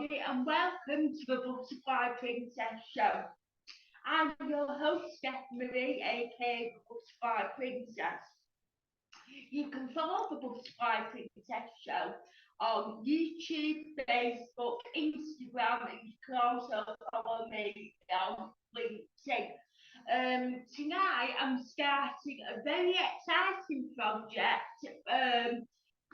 everybody, and welcome to the Butterfly Princess Show. I'm your host, Steph Marie, aka Butterfly Princess. You can follow the Butterfly Princess Show on YouTube, Facebook, Instagram, and you can also follow me on LinkedIn. Tonight I'm starting a very exciting project.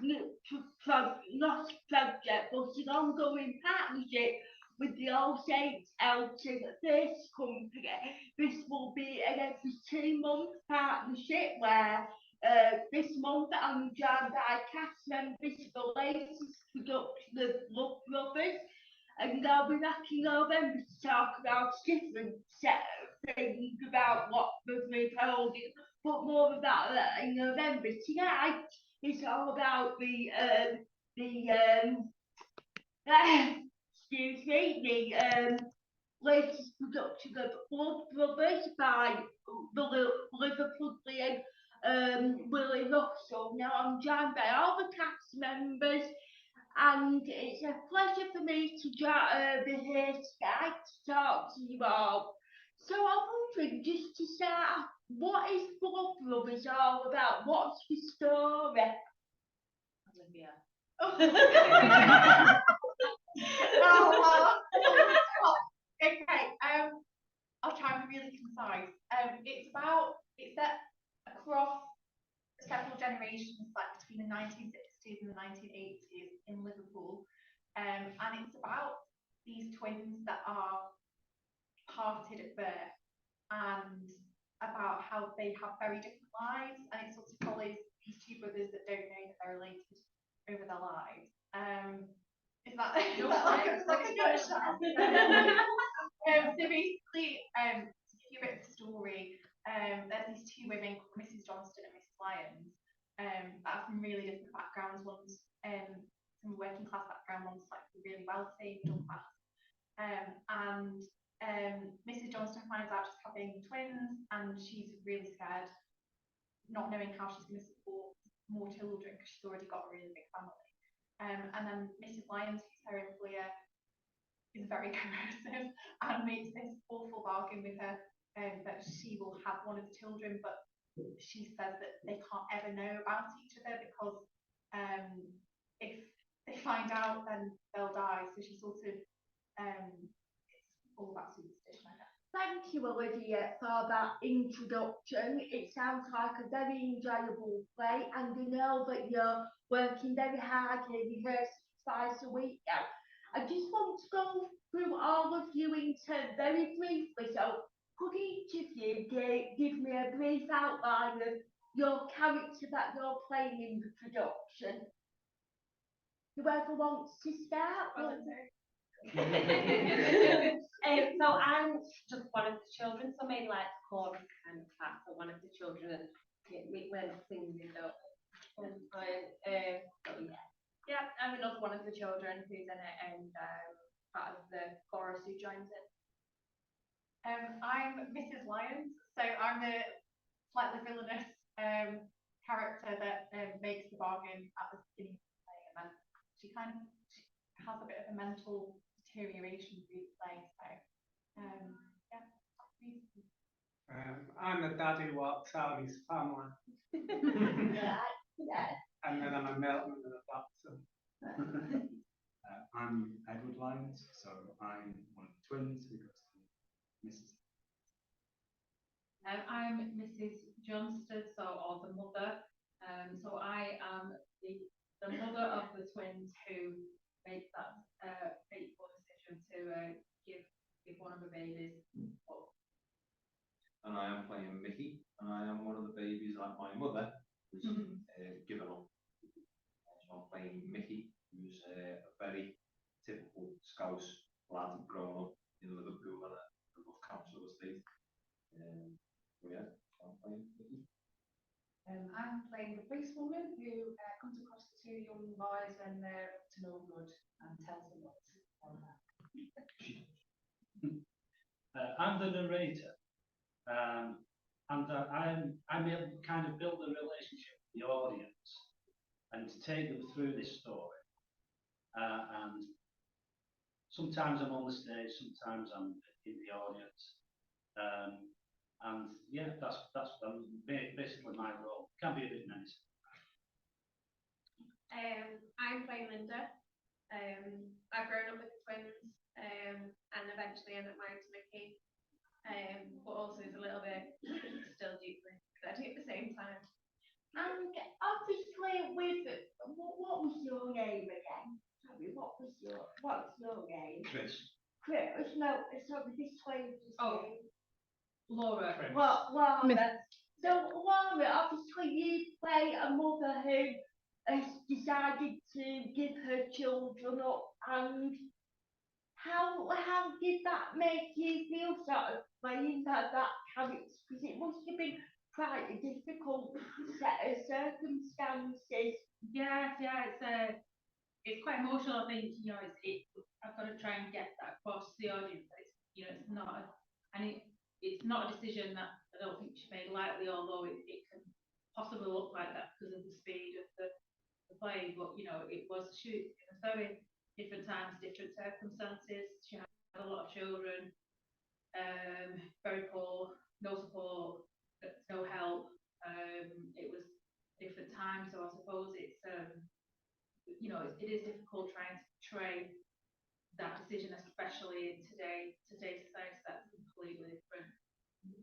Not project, but an ongoing partnership with the All Saints Elton First Company. This will be an every 2 month partnership where this month I'm joined by cast members for the latest production of Love Brothers, and I'll be back in November to talk about different set of things about what we've holding, but more about that in November. Tonight it's all about excuse me, the latest production of Love Brothers by the Liverpudlian Willie Russell. Now I'm joined by all the cast members, and it's a pleasure for me to be here tonight to talk to you all. So I'm wondering, just to start, what is Love Brothers all about? What's the story? Olivia. Okay, I'll try and be really concise. It's set across several generations, like between the 1960s and the 1980s in Liverpool, and it's about these twins that are parted at birth and about how they have very different lives, and it sort of follows these two brothers that don't know that they're related over their lives. Is that like a nutshell? So basically, to give you a bit of a story, there's these two women called Mrs. Johnston and Mrs. Lyons that are from really different backgrounds. One's from a working class background, one's like really wealthy, middle class. And Mrs. Johnston finds out she's having twins, and she's really scared, not knowing how she's going to support more children because she's already got a really big family. And then Mrs. Lyons, who's her employer, is very coercive and makes this awful bargain with her that she will have one of the children, but she says that they can't ever know about each other because if they find out, then they'll die. So she sort of it's all about superstition, I guess. Thank you, Olivia, for that introduction. It sounds like a very enjoyable play, and I know that you're working very hard here, rehearsing twice a week now. I just want to go through all of you in turn very briefly. So, could each of you give me a brief outline of your character that you're playing in the production? Whoever wants to start? So I'm just one of the children, so maybe like chorus kind of class, or one of the children, and we learn singing, don't we? And yeah, I'm another one of the children who's in it, and part of the chorus who joins in. I'm Mrs. Lyons, so I'm the slightly villainous character that makes the bargain at the beginning of the play, and then she has a bit of a mental deterioration through the play. So yeah. I'm the dad who walks out his family. And then I'm a milkman and a doctor. I'm Edward Lyons, so I'm one of the twins who goes to Mrs. I'm Mrs. Johnston, or the mother. So I am the mother of the twins who made that fateful decision to give one of the babies up. And I am playing Mickey, and I am one of the babies like my mother was given up. So I'm playing Mickey, who's a very typical Scouse lad growing up in Liverpool and a rough council estate. Yeah, so I'm playing Mickey. I'm playing the policewoman who comes across the two young boys when they're up to no good and tells them what's on that. I'm the narrator, and I'm able to kind of build a relationship with the audience and to take them through this story, and sometimes I'm on the stage, sometimes I'm in the audience. And yeah, that's basically my role. Can be a bit menacing. I'm playing Linda. I've grown up with the twins, and eventually ended up married to Mickey. But also is a little bit still deeply because I do at the same time. And obviously, what was your name again? Sorry, what's your name? Chris. Chris. No, sorry, this way. Oh. Laura. Laura. So Laura, obviously you play a mother who has decided to give her children up, and how did that make you feel, sort of playing that character? Because it must have been quite a difficult set of circumstances. Yeah, it's quite emotional. I think I've got to try and get that across to the audience. It's not it's not a decision that I don't think she made lightly, although it can possibly look like that because of the speed of the play. But it was very different times, different circumstances. She had a lot of children, very poor, no support, no help. It was different times, so I suppose it's it is difficult trying to portray that decision, especially in today's society. That's completely different.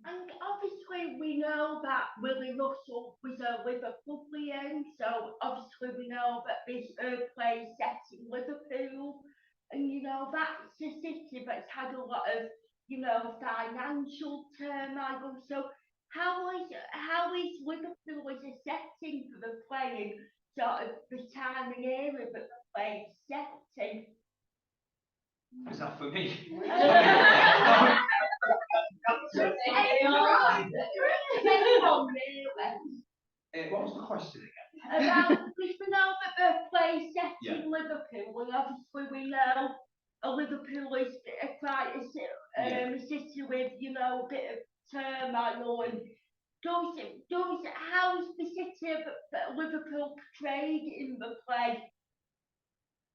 And obviously we know that Willie Russell was a Liverpoolian, so obviously we know that this play set in Liverpool, and that's a city that's had a lot of financial turmoil. So how is Liverpool as a setting for the play, and sort of the time and era that the play is set in? Is that for me? What was the question again? About, we know that the play set in Liverpool, and obviously we know Liverpool is quite a city with a bit of turmoil, and how's the city of Liverpool portrayed in the play?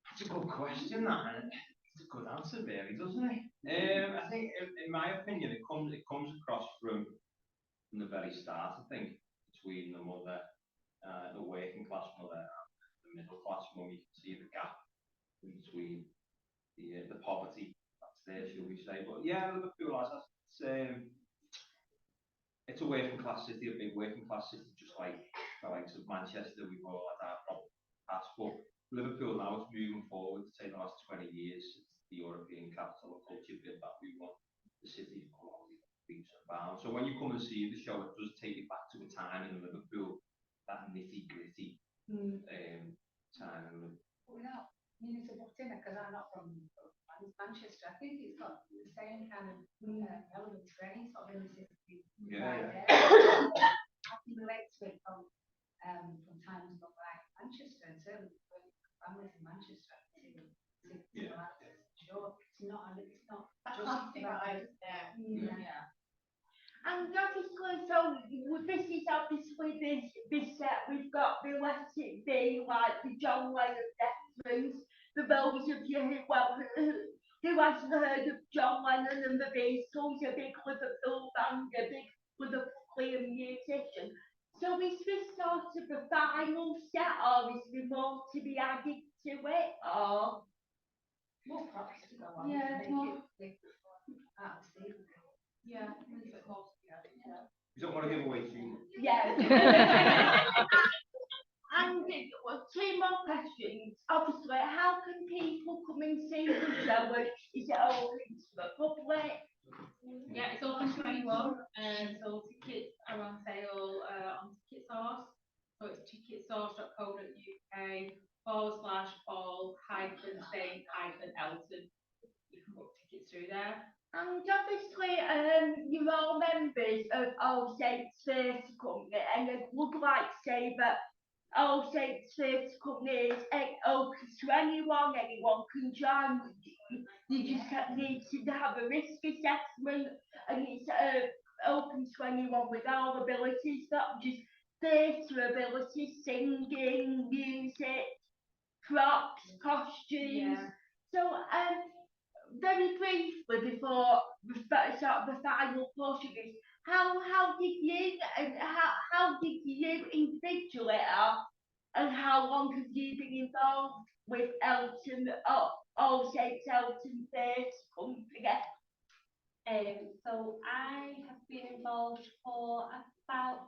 That's a good question, that, and it's a good answer, really, doesn't it? I think, in my opinion, it comes across from the very start. I think between the mother, the working class mother, and the middle class mum, you can see the gap between the poverty that's there, shall we say? But yeah, Liverpool, it's a working class city, a big working class city, just like the likes of Manchester. We've all had our problems past, but Liverpool now is moving forward. To say the last 20 years since the European capital of culture bid that we want, the city's quality leaps and bounds. So when you come and see the show, it does take you back to a time in Liverpool, that nitty gritty time. You need to put in it because I'm not from Manchester. I think it's got the same kind of relevant training sort of in the city. I can relate to it from times gone by Manchester, and certainly families in Manchester. Sure, it's not just right. Yeah. And obviously, so this is obviously this set. We've got the Let It Be, like the John Lennon reference. For those of you who hasn't heard of John Lennon and the Beatles, a big Liverpool band, a big Liverpoolian musician. So is this sort of the final set, or is there more to be added to it, or? More props to go on. Yeah, Yeah, a little bit more. You don't want to give away too much. Yeah. And two more questions. Obviously, how can people come and see the show? Is it open to the public? Yeah, it's open to anyone, so tickets are on sale on Ticket Source. So it's ticketsource.co.uk/Paul-Saint-Elton. You can book tickets through there. And obviously, you're all members of All Saints Theatre Company, and I would like to say that All Saints Theatre Company is open to anyone can join. You just need to have a risk assessment, and it's open to anyone with all abilities, not just theatre abilities, singing, music, props, costumes. So very briefly before sort of the final portion is how did you and how did you individually and how long have you been involved with Elton All Saints Elton First Company? So I have been involved for about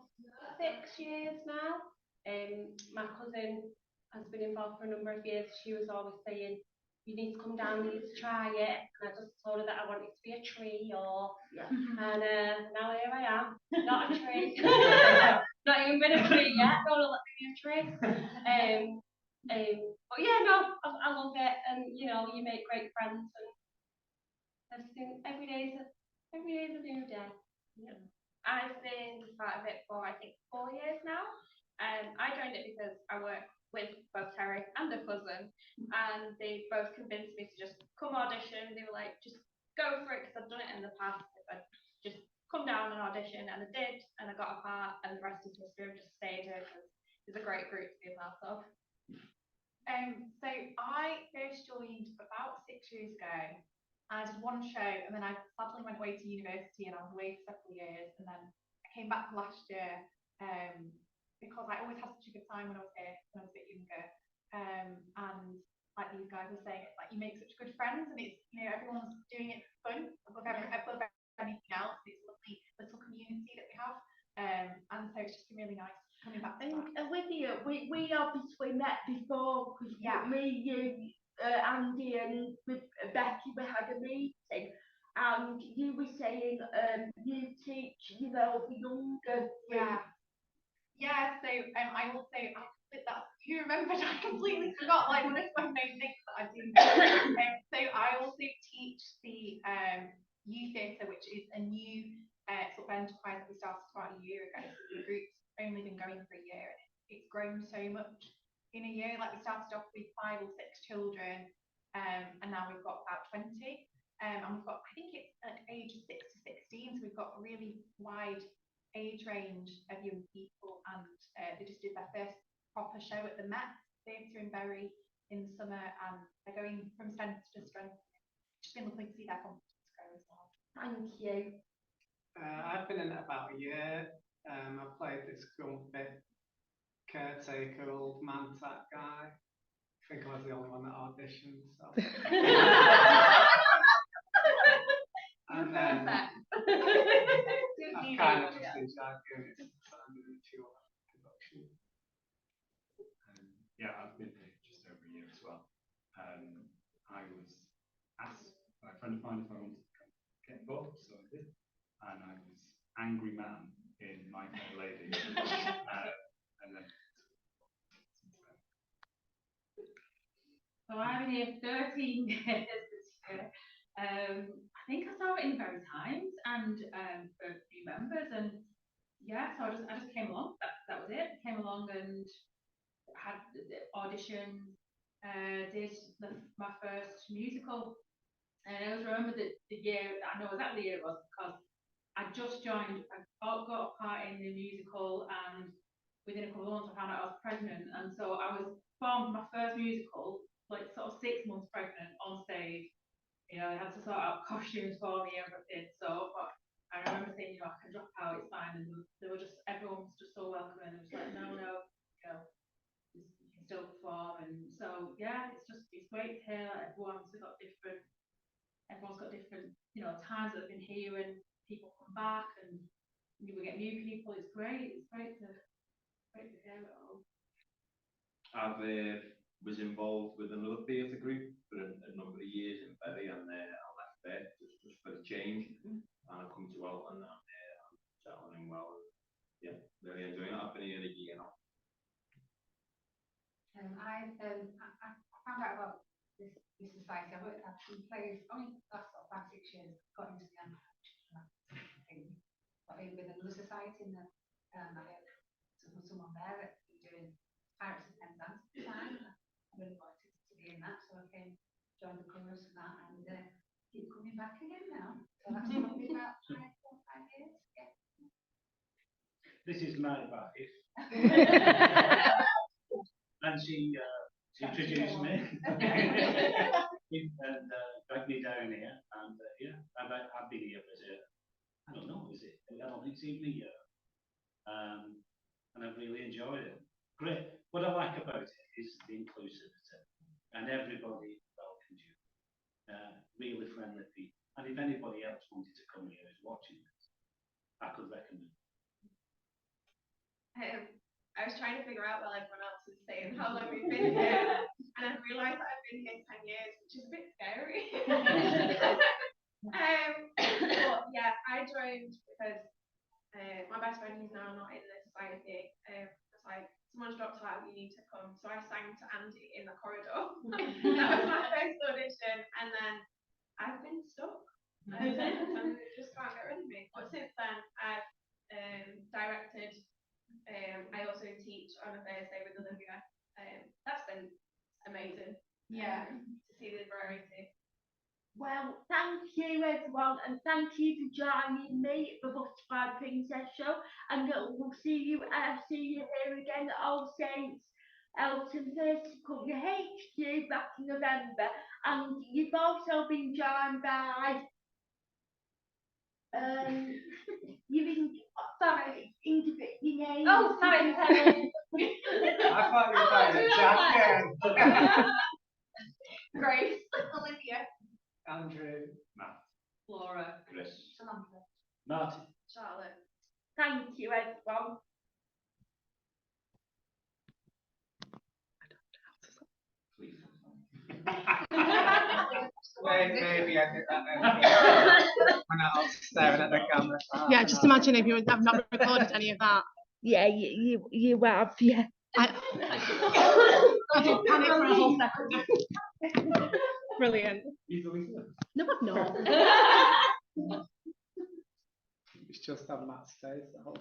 6 years now. My cousin has been involved for a number of years. She was always saying, you need to come down, you need to try it. And I just told her that I wanted to be a tree and now here I am, not a tree. Not even been a tree yet, don't let me be a tree. But yeah, no, I love it, and you know, you make great friends and everything. Every day is a new day. Yeah. I've been part of it for I think 4 years now. I joined it because I work with both Terry and a cousin, and they both convinced me to just come audition. They were like, just go for it because I've done it in the past. If I just come down and audition, and I did, and I got a part, and the rest is history. I've just stayed here because it's a great group to be a part of. So I first joined about 6 years ago. I did one show, and then I sadly went away to university, and I was away for several years, and then I came back last year because I always had such a good time when I was here, when I was a bit younger. And like these guys were saying, it's like you make such good friends, and it's, you know, everyone's doing it for fun above anything else. It's a lovely little community that we have, and so it's just been really nice coming back to that. And Olivia, we obviously met before because me, you, Andy, and with Becky, we had a meeting, and you were saying you teach, you know, the younger. So I will say that you remembered. I completely forgot like one of my main things that I do. So I also teach the youth theatre, which is a new sort of enterprise that we started about a year ago. So the group's only been going for a year, and it's grown so much in a year. Like we started off with 5 or 6 children, and now we've got about 20. And we've got, I think it's at ages 6 to 16, so we've got a really wide age range of young people, and they just did their first proper show at the Met Theatre in Bury in the summer, and they're going from strength to strength. It's been lovely to see their confidence grow as well. Thank you. I've been in it about a year. I played this grumpy caretaker old man type guy. I think I was the only one that auditioned, so. And then I've kind of just enjoyed doing it since I'm doing 2 hour production. Yeah, I've been here just over a year as well. I was asked by a friend of mine if I wanted to come get involved, so I did. And I was angry man in My Fair Lady. And then So I've been here 13 years this year. I think I saw it in very times and for a few members, and yeah, so I just came along. That was it. Came along and had the audition, did my first musical, and I always remember the year. I know exactly the year it was because I just joined. I got a part in the musical, and within a couple of months I found out I was pregnant, and so I was formed my first musical like sort of 6 months pregnant on stage. You know, I had to sort out costumes for me, everything. So, but I remember saying, you know, I can drop out, it's fine. And they were just, everyone was just so welcoming. It was like, no, you know, you can still perform. And so, yeah, it's great to hear that everyone's got different, you know, times that have been here and people come back and we get new people. It's great. It's great to hear it all. I've was involved with another theatre group for a number of years in Bury, and I left there just for a change. And I've come to Elton, and I'm settling in well. Yeah, really enjoying it. I've been here a year now. I found out about this society. I worked at some players only last sort of 5, 6 years. Got into the thing. Got in with another society, and I heard someone there that was doing Pirates of Penzance at the time. I really wanted to be in that, so I came, joined the chorus and that, and keep coming back again now. So that's probably about 5 or 5 years. Yeah. This is my wife. And she introduced me. And dragged me down here, and yeah, I've been here for I don't know, I don't think it's even a year. And I've really enjoyed it. Great. What I like about it is the inclusivity, and everybody welcomes you. Really friendly people. And if anybody else wanted to come here who's watching this, I could recommend. I was trying to figure out while everyone else was saying how long we've been here, and I've realised that I've been here 10 years, which is a bit scary. But yeah, I joined because my best friend who's now not in the society was like, someone's dropped out, you need to come. So I sang to Andy in the corridor. That was my first audition, and then I've been stuck. And they just can't get rid of me. But since then, I've directed. I also teach on a Thursday with Olivia. That's been amazing. Yeah. To see the variety. Well, thank you everyone, and thank you for joining me at the Butterfly Princess Show. And we'll see you here again at All Saints Elton Theatre Company HQ back in November. And you've also been joined by sorry, interpret your name. Oh, sorry, Helen. I thought you were playing a jacket. Grace, Olivia, Andrew. Matt. Laura. Chris. Samantha. Martin. Charlotte. Thank you everyone. Please. Maybe I did that when I was staring at the camera. Yeah, just imagine if I've not recorded any of that. Yeah, you have, yeah. I did panic for a whole second. Brilliant. No, I've not. It's just how Matt stays the whole